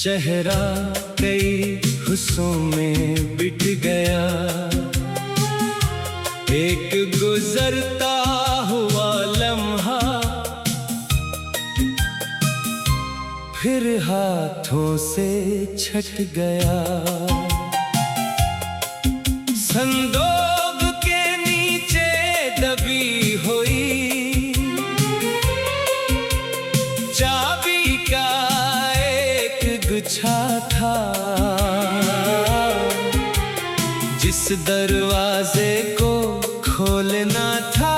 चेहरा कई हिस्सों में बिट गया, एक गुजरता हुआ लम्हा फिर हाथों से छट गया। संदोग के नीचे दबी हुई चाबी का एक गुच्छा था, जिस दरवाजे को खोलना था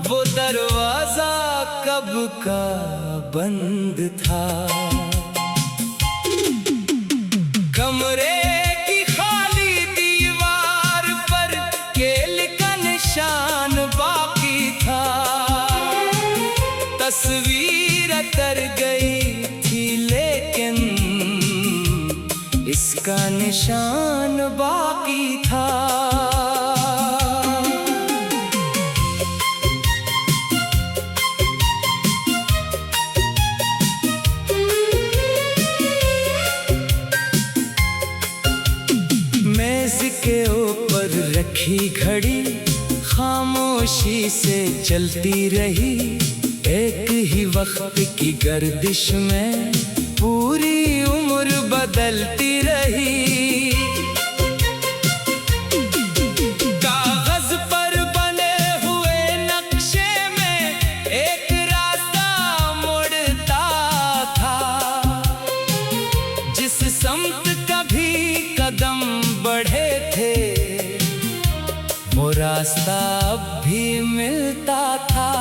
वो दरवाजा कब का बंद था। कमरे की खाली दीवार पर केल का निशान बाकी था, तस्वीर तर गई थी लेकिन इसका निशान बाकी था। मेज के ऊपर रखी घड़ी खामोशी से चलती रही, एक ही वक्त की गर्दिश में पूरी उम्र बदलती रही। कागज पर बने हुए नक्शे में एक रास्ता मुड़ता था, जिस समत कभी कदम बढ़े थे वो रास्ता अब भी मिलता था।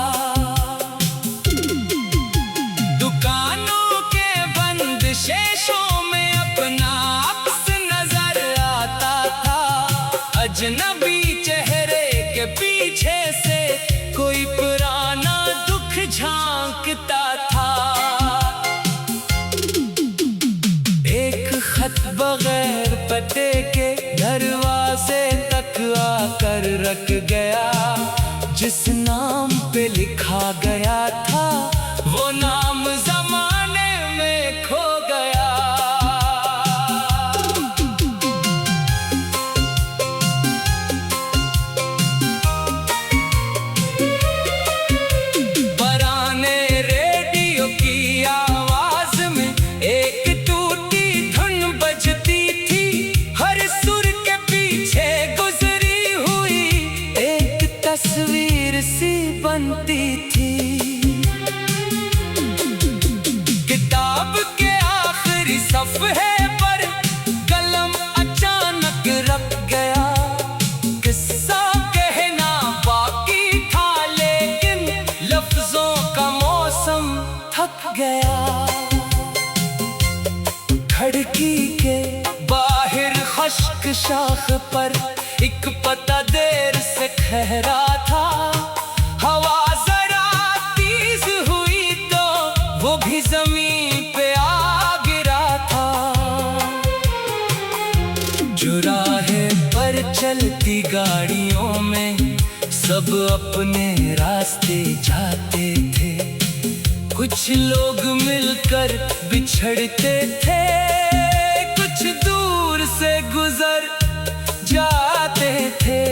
दुकानों के बंद शेशों में अपना अक्स नजर आता था, अजनबी चेहरे के पीछे से कोई पुराना दुख झांकता था। एक खत बगैर पते के दरवाजे तक आकर रख गया, जिस नाम पे लिखा गया था वो नाम जमाने में खो गया। पुराने रेडियो की आवाज में एक टूटी धुन बजती थी, हर सुर के पीछे गुजरी हुई एक तस्वीर सी बनती थी। किताब के आखिरी सफ़हे पर कलम अचानक रख गया, किस्सा कहना बाकी था लेकिन लफ्जों का मौसम थक गया। खिड़की के बाहर खुश्क शाख पर एक पता देर से ठहरा था, हवा जरा तेज हुई तो वो भी जमीन पे आ गिरा था। चौराहे पर चलती गाड़ियों में सब अपने रास्ते जाते थे, कुछ लोग मिलकर बिछड़ते थे, कुछ दूर से गुजर जाते थे।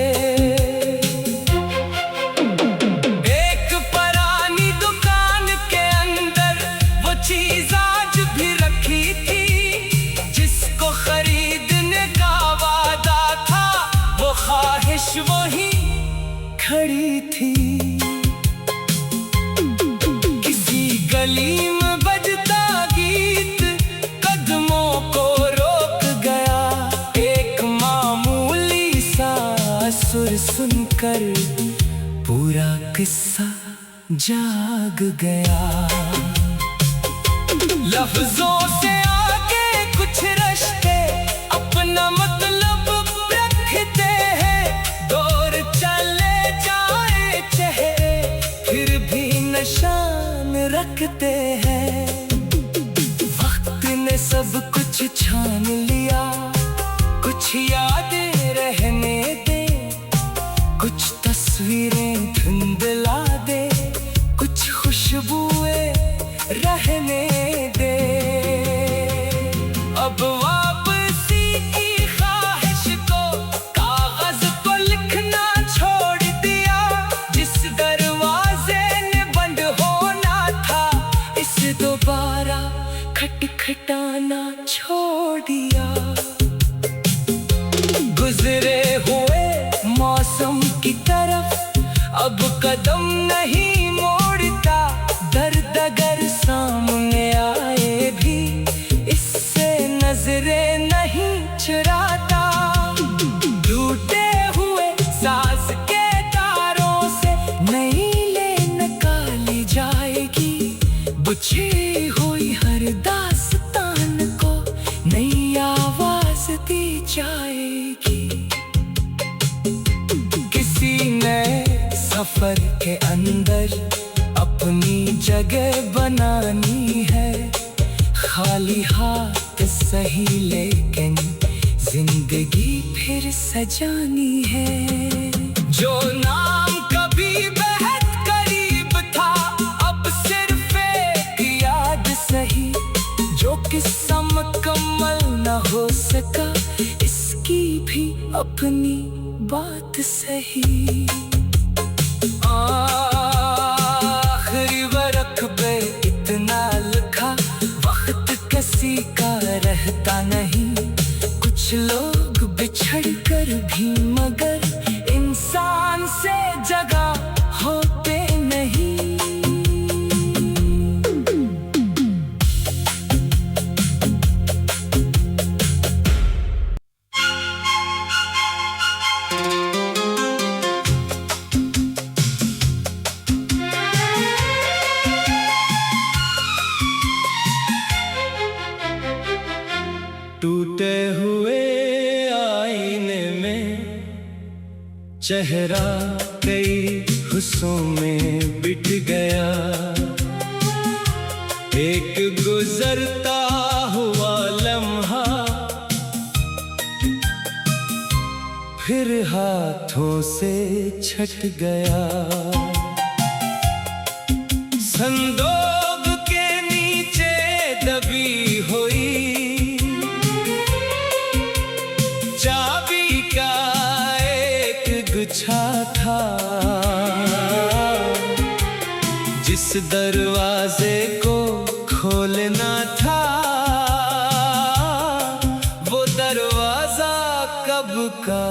एक पुरानी दुकान के अंदर वो चीज आज भी रखी थी, जिसको खरीदने का वादा था वो ख्वाहिश वही खड़ी थी। किसी गली में बजता गीत कदमों को रोक गया, एक मामूली सा सुर सुनकर पूरा किस्सा जाग गया। लफ्जों से आगे कुछ रिश्ते अपना मतलब रखते हैं, दौर चले जाए चेहरे फिर भी निशान रखते हैं। वक्त ने सब कुछ छान लिया, कुछ यादें रहने दे, कुछ तस्वीरें धुंधला दे, कुछ खुशबुएं रहने दे। पूछी हुई हर दास्तान को नई आवाज दी जाएगी। किसी नए सफर के अंदर अपनी जगह बनानी है। खाली हाथ सही लेकिन जिंदगी फिर सजानी है। जो नाम कभी बेहद करीब था अब सिर्फ एक याद सही। जो किस्सा मुकम्मल न हो सका इसकी भी अपनी बात सही। आखिरी वर्क पे इतना लिखा वक्त किसी का रहता नहीं। कुछ लोग बिछड़ कर भी मगर इंसान से जगा होते नहीं। टूटे हुए आईने में चेहरा कई हिस्सों में बिट गया। एक गुजरता हुआ लम्हा फिर हाथों से छट गया। संदूक के नीचे दबी हुई चाबी का एक गुच्छा था। जिस दरवाजे को खोलना था वो दरवाजा कब का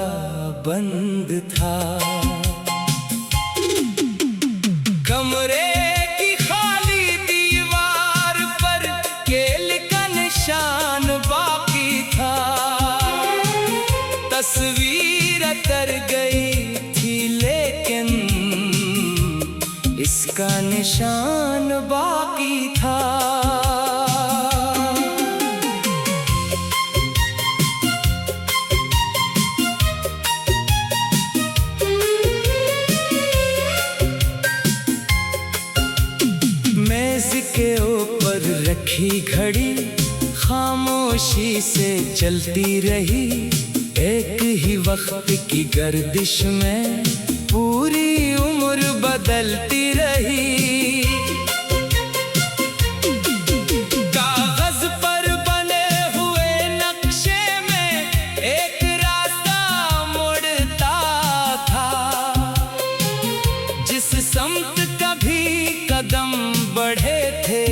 बंद था। कमरे की खाली दीवार पर केल का निशान बाकी था। तस्वीर तर गई थी लेकिन इसका निशान बाकी था। मेज के ऊपर रखी घड़ी खामोशी से चलती रही। एक ही वक्त की गर्दिश में पूरी उम्र बदलती रही। कागज पर बने हुए नक्शे में एक रास्ता मुड़ता था। जिस समत कभी कदम बढ़े थे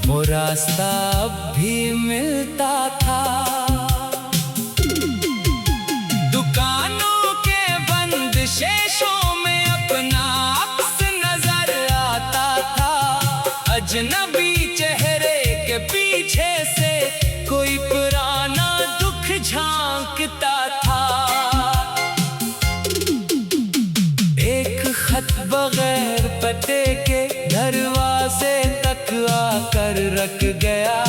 वो रास्ता अब भी मिलता था। दुकानों के बंद शेषों में अपना अक्स नजर आता था। अजनबी चेहरे के पीछे से कोई पुराना दुख झांकता था। एक खत बगैर पते के दरवाजे तक आकर रख गया।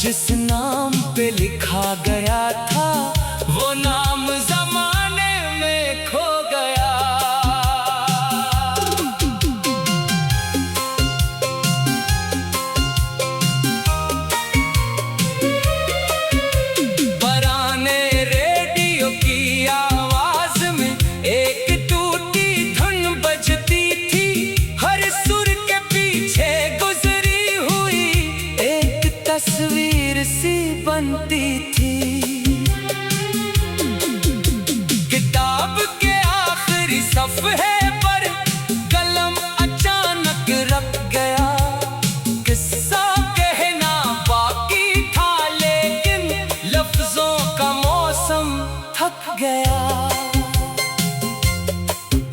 जिस नाम पे लिखा गया था वो नाम जमाने में खो गया। पुराने रेडियो की आवाज में एक टूटी धुन बजती थी। हर सुर के पीछे गुजरी हुई एक तस्वीर सी बनती थी। किताब के आखिरी सफ़हे पर कलम अचानक रख गया। किस्सा कहना बाकी था लेकिन लफ्जों का मौसम थक गया।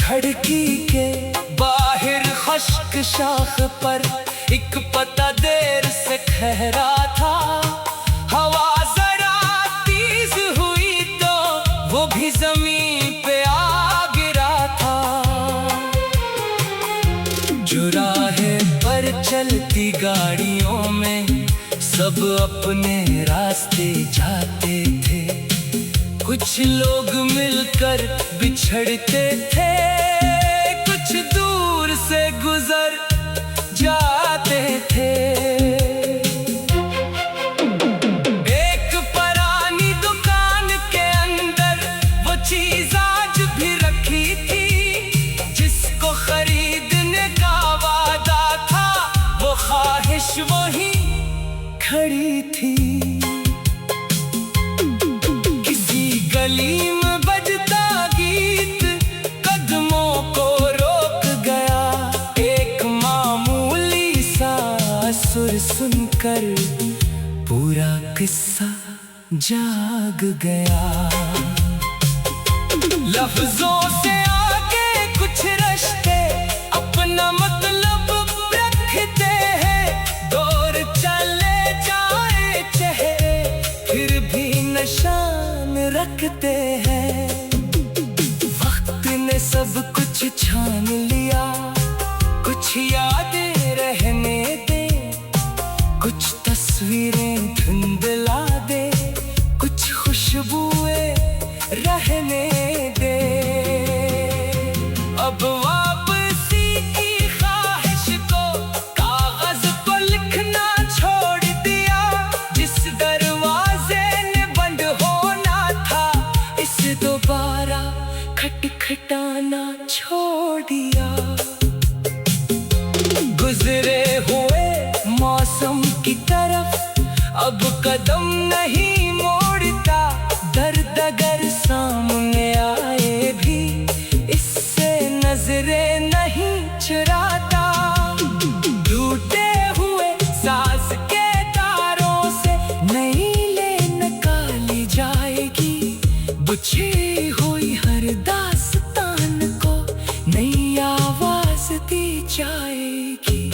खिड़की के बाहर खुश्क शाख पर एक पता देर से ठहरा था। हवा जरा तेज हुई तो वो भी जमीन पे आ गिरा था। चुराहे पर चलती गाड़ियों में सब अपने रास्ते जाते थे। कुछ लोग मिलकर बिछड़ते थे, कुछ दूर से गुजर जाते थे। एक पुरानी दुकान के अंदर वो चीज आज भी रखी थी, जिसको खरीदने का वादा था वो ख्वाहिश वही खड़ी थी। किसी गली में बजता गीत कदमों को रोक गया, एक मामूली सा सुर सुनकर पूरा किस्सा जाग गया। लफ्जों से आगे कुछ रिश्ते अपना मतलब रखते हैं, दौर चले जाए चेहरे फिर भी निशान रखते हैं। वक्त ने सब कुछ छान लिया, कुछ यादें रहने दे, कुछ तस्वीरें धुंधला दे, कुछ खुशबुएं रहने दे। अब वापसी की ख्वाहिश को कागज पर लिखना छोड़ दिया, जिस दरवाजे ने बंद होना था इसे दोबारा खटखटाना छोड़ दिया। गुजरे हुए मौसम की तरफ अब कदम नहीं मोड़ता, दर्द अगर सामने आए भी इससे नजरें नहीं चुराता। टूटे हुए सांस के तारों से नई लेन निकाली जाएगी, बुझी हुई हर दास्तान को नई आवाज दी जाएगी।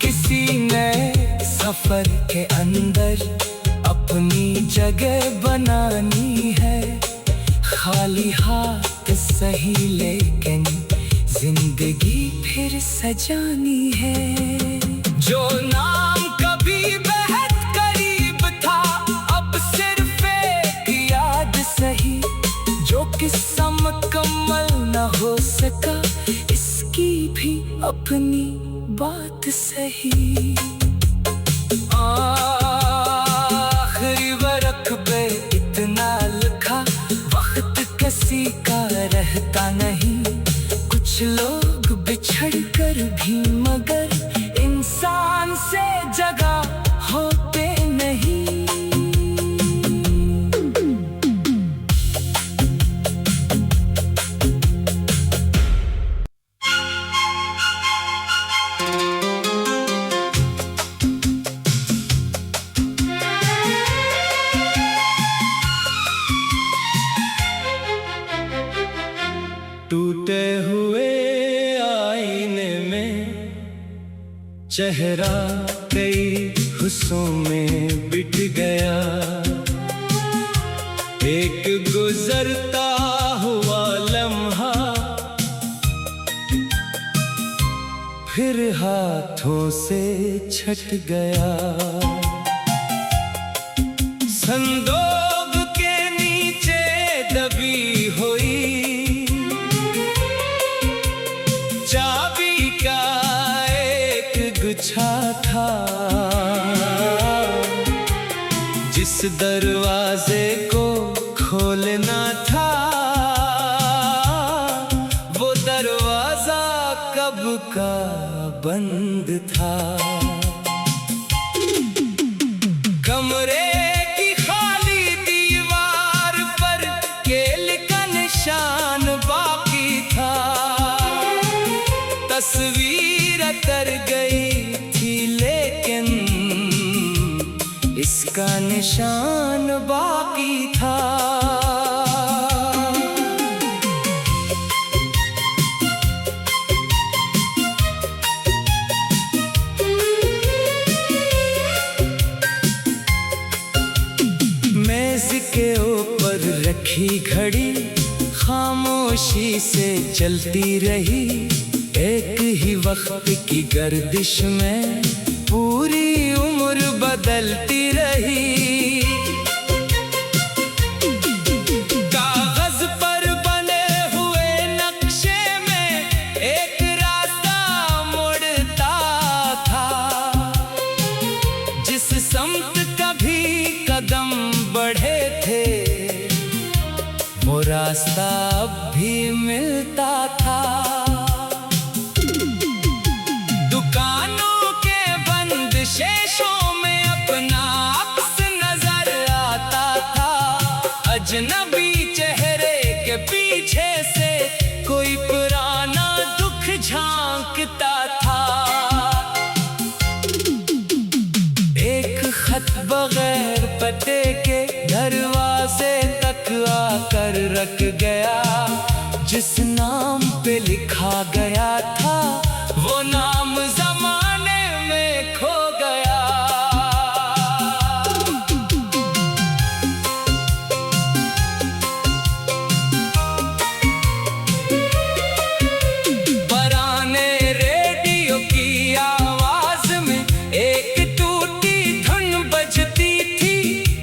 किसी नए सफर के अंदर अपनी जगह बनानी है, खाली हाथ सही लेकिन जिंदगी फिर सजानी है। जो नाम कभी बेहद करीब था अब सिर्फ एक याद सही, जो किस्सा मुकम्मल न हो सका इसकी भी अपनी बात सही। आखिरी वरक पे इतना लिखा, वक्त किसी का रहता नहीं, कुछ लोग बिछड़ कर भी मगर इंसान से जगा होते नहीं। टूटे हुए आईने में चेहरा कई हिस्सों में बिट गया, एक गुजरता हुआ लम्हा फिर हाथों से छट गया। संदोग के नीचे दबी हुई चाबी का एक गुच्छा था, जिस दरवाजे को खोलना था वो दरवाजा कब का बंद था। कमरे की खाली दीवार पर केल का निशान बाकी था, तस्वीर तर गई थी लेकिन इसका निशान बाकी था। मेज के ऊपर रखी घड़ी खामोशी से चलती रही, एक ही भी वक्त की गर्दिश में पूरी उम्र बदलती रही। कागज पर बने हुए नक्शे में एक रास्ता मुड़ता था, जिस समत कभी कदम बढ़े थे वो रास्ता अब भी मिलता था। दुकानों के बंद शेषों में अपना अक्स नजर आता था। अजनबी चेहरे के पीछे से कोई पुराना दुख झांकता था। एक खत बगैर पते के दरवाजे तक आकर रख गया। जिस नाम पे लिखा गया था वो नाम जमाने में खो गया। पुराने रेडियो की आवाज में एक टूटी धुन बजती थी।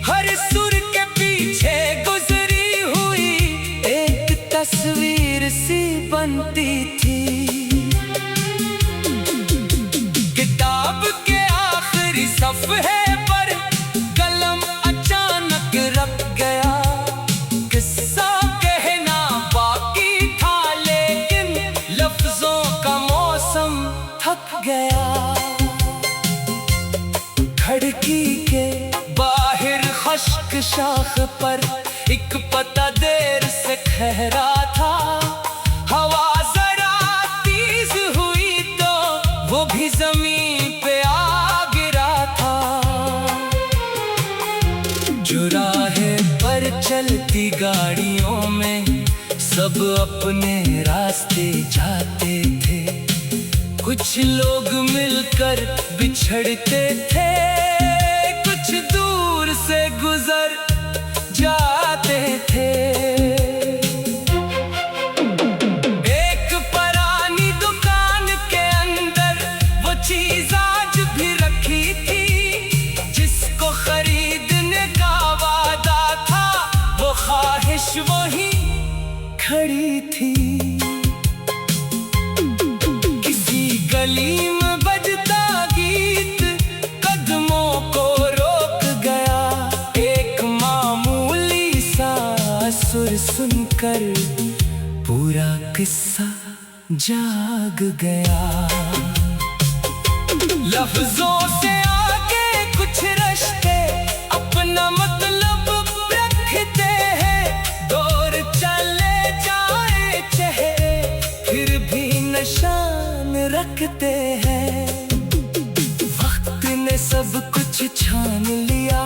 हर सुर के पीछे गुजरी हुई एक तस्वीर सी बनती थी। किताब के आखिरी सफ़े पर कलम अचानक रख गया। किस्सा कहना बाकी था लेकिन लफ्जों का मौसम थक गया। खिड़की के बाहर खुश्क शाख पर एक पत्ता देर से ठहरा था। हवा जरा तेज हुई तो वो भी जमीन पे आ गिरा था। चौराहे पर चलती गाड़ियों में सब अपने रास्ते जाते थे। कुछ लोग मिलकर बिछड़ते थे, कुछ दूर से गुजर जाते थे। एक पुरानी दुकान के अंदर वो चीज आज भी रखी थी। जिसको खरीदने का वादा था वो ख्वाहिश वही खड़ी थी। किसी गली में बजता गीत कदमों को रोक गया। एक मामूली सा सुर सुनकर पूरा किस्सा जाग गया। लफ्जों से आगे कुछ रिश्ते अपना मतलब रखते हैं। दौर चले जाए चेहरे फिर भी निशान रखते हैं। वक्त ने सब कुछ छान लिया,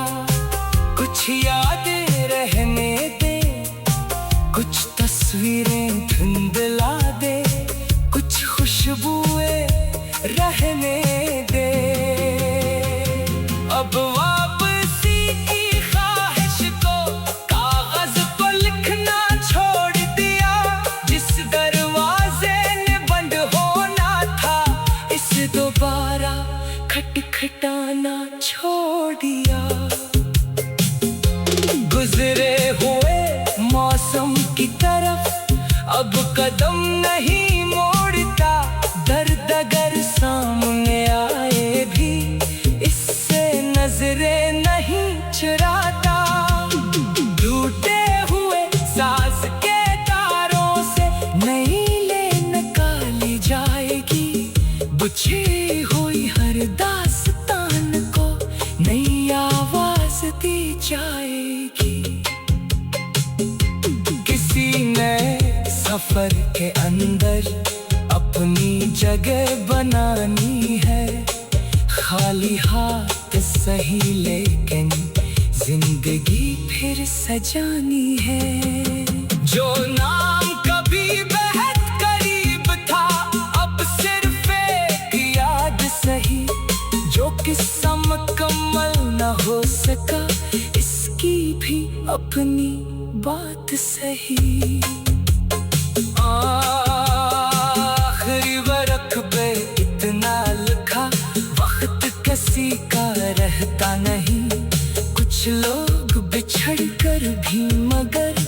कुछ यादें रहने दे, कुछ तस्वीरें धुंधला दे, कुछ खुशबुएं रहने दे। अब वापसी की ख्वाहिश को कागज पर लिखना छोड़ दिया। जिस दरवाजे ने बंद होना था इसे दोबारा खटखटाना छोड़ दिया। गुजरे हुए मौसम की तरफ अब कदम नहीं मोड़ता। दर्द अगर सामने आए भी इससे नजरें नहीं चुराता। टूटे हुए सांस के तारों से नई लेन निकाली जाएगी। बुझी हुई हर दास्तान को नई आवाज दी जाएगी। किसी नए सफर के अंदर अपनी जगह बनानी है। खाली हाथ सही लेकिन जिंदगी फिर सजानी है। जो नाम कभी बेहद करीब था अब सिर्फ एक याद सही। जो किस्सा मुकम्मल न हो सका इसकी भी अपनी बात सही। आखिरी वरक पे रहता नहीं। कुछ लोग बिछड़ कर भी मगर